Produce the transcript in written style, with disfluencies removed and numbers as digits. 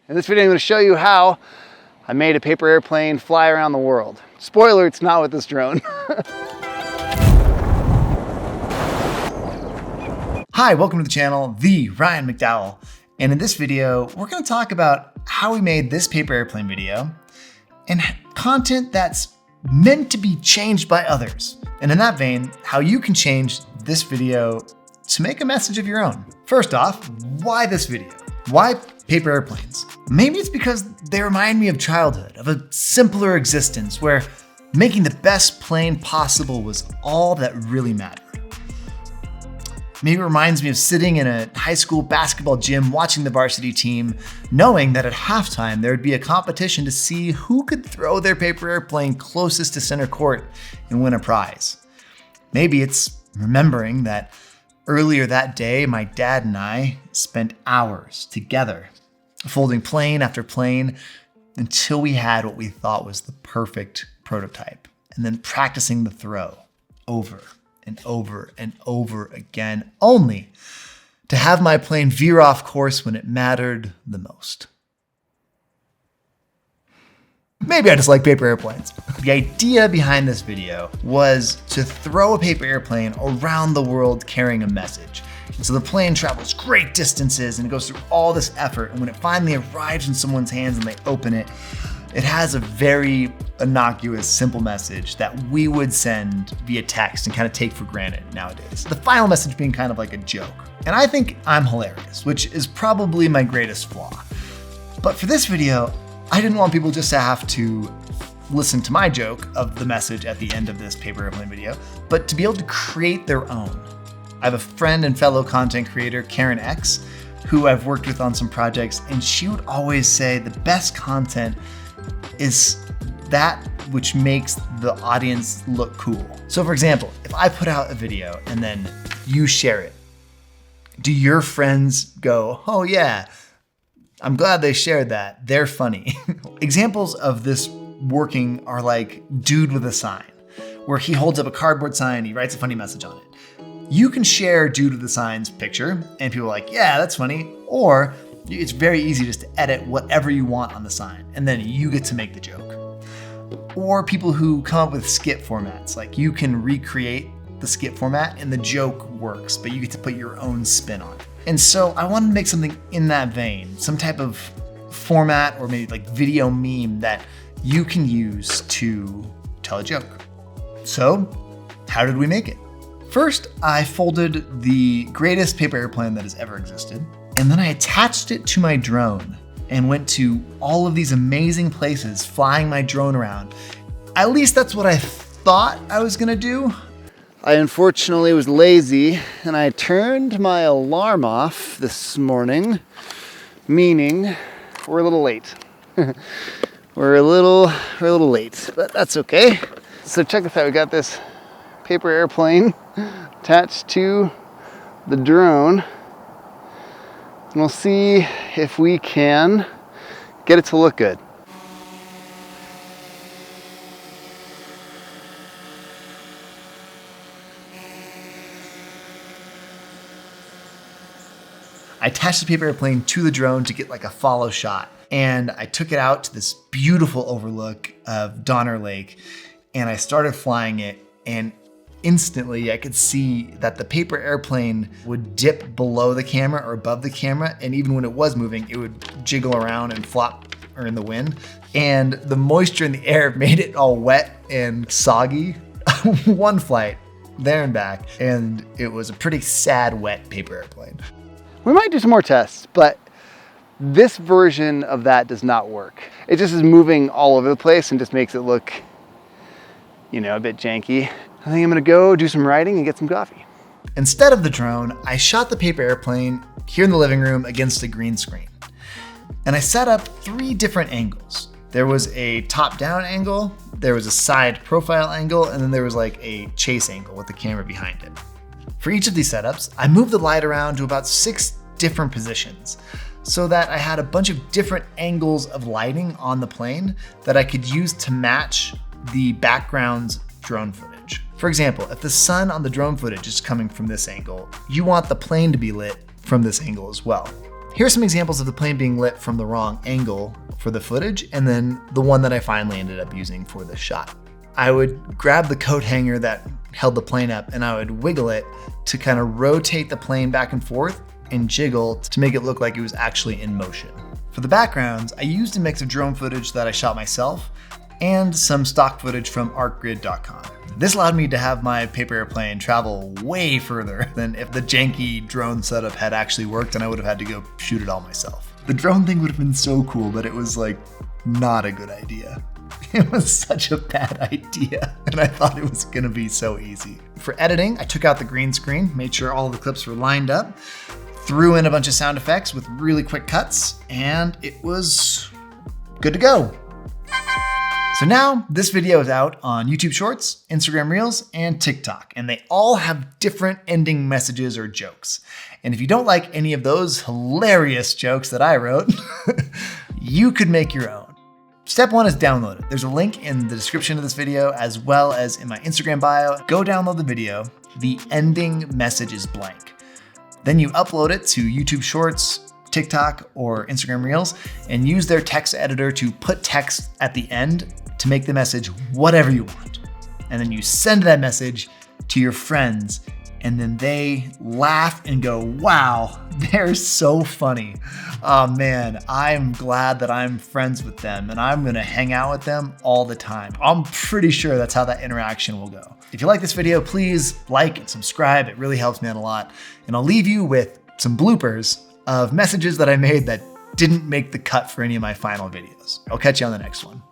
In this video, I'm going to show you how I made a paper airplane fly around the world. Spoiler, it's not with this drone. Hi, welcome to the channel, The Ryan McDowell. And in this video, we're going to talk about how we made this paper airplane video and content that's meant to be changed by others. And in that vein, how you can change this video to make a message of your own. First off, why this video? Why paper airplanes? Maybe it's because they remind me of childhood, of a simpler existence where making the best plane possible was all that really mattered. Maybe it reminds me of sitting in a high school basketball gym watching the varsity team, knowing that at halftime there would be a competition to see who could throw their paper airplane closest to center court and win a prize. Maybe it's remembering that earlier that day, my dad and I spent hours together, folding plane after plane until we had what we thought was the perfect prototype, and then practicing the throw over and over and over again, only to have my plane veer off course when it mattered the most. Maybe I just like paper airplanes. The idea behind this video was to throw a paper airplane around the world carrying a message. And so the plane travels great distances and it goes through all this effort. And when it finally arrives in someone's hands and they open it, it has a very innocuous, simple message that we would send via text and kind of take for granted nowadays. The final message being kind of like a joke. And I think I'm hilarious, which is probably my greatest flaw. But for this video, I didn't want people just to have to listen to my joke of the message at the end of this paper airplane video, but to be able to create their own. I have a friend and fellow content creator, Karen X, who I've worked with on some projects, and she would always say the best content is that which makes the audience look cool. So for example, if I put out a video and then you share it, do your friends go, oh yeah, I'm glad they shared that, they're funny? Examples of this working are like Dude with a Sign, where he holds up a cardboard sign, he writes a funny message on it. You can share Dude with a Sign's picture and people are like, yeah, that's funny. Or it's very easy just to edit whatever you want on the sign and then you get to make the joke. Or people who come up with skit formats, like you can recreate the skit format and the joke works, but you get to put your own spin on it. And so I wanted to make something in that vein, some type of format or maybe like video meme that you can use to tell a joke. So how did we make it? First, I folded the greatest paper airplane that has ever existed, and then I attached it to my drone and went to all of these amazing places flying my drone around. At least that's what I thought I was gonna do. I unfortunately was lazy and I turned my alarm off this morning, meaning we're a little late. We're a little late, but that's okay. So check this out, we got this paper airplane attached to the drone. And we'll see if we can get it to look good. I attached the paper airplane to the drone to get like a follow shot. And I took it out to this beautiful overlook of Donner Lake and I started flying it, and instantly I could see that the paper airplane would dip below the camera or above the camera. And even when it was moving, it would jiggle around and flop or in the wind. And the moisture in the air made it all wet and soggy. One flight there and back. And it was a pretty sad, wet paper airplane. We might do some more tests, but this version of that does not work. It just is moving all over the place and just makes it look, you know, a bit janky. I think I'm gonna go do some riding and get some coffee. Instead of the drone, I shot the paper airplane here in the living room against a green screen. And I set up 3 different angles. There was a top-down angle, there was a side profile angle, and then there was like a chase angle with the camera behind it. For each of these setups, I moved the light around to about 6 different positions so that I had a bunch of different angles of lighting on the plane that I could use to match the background's drone footage. For example, if the sun on the drone footage is coming from this angle, you want the plane to be lit from this angle as well. Here's some examples of the plane being lit from the wrong angle for the footage, and then the one that I finally ended up using for this shot. I would grab the coat hanger that held the plane up and I would wiggle it to kind of rotate the plane back and forth and jiggle to make it look like it was actually in motion. For the backgrounds, I used a mix of drone footage that I shot myself and some stock footage from artgrid.com. This allowed me to have my paper airplane travel way further than if the janky drone setup had actually worked and I would have had to go shoot it all myself. The drone thing would have been so cool, but it was like not a good idea. It was such a bad idea, and I thought it was gonna be so easy. For editing, I took out the green screen, made sure all the clips were lined up, threw in a bunch of sound effects with really quick cuts, and it was good to go. So now this video is out on YouTube Shorts, Instagram Reels, and TikTok, and they all have different ending messages or jokes. And if you don't like any of those hilarious jokes that I wrote, you could make your own. Step one is download it. There's a link in the description of this video as well as in my Instagram bio. Go download the video. The ending message is blank. Then you upload it to YouTube Shorts, TikTok, or Instagram Reels and use their text editor to put text at the end to make the message whatever you want. And then you send that message to your friends and then they laugh and go, wow, they're so funny. Oh man, I'm glad that I'm friends with them and I'm gonna hang out with them all the time. I'm pretty sure that's how that interaction will go. If you like this video, please like and subscribe. It really helps me out a lot. And I'll leave you with some bloopers of messages that I made that didn't make the cut for any of my final videos. I'll catch you on the next one.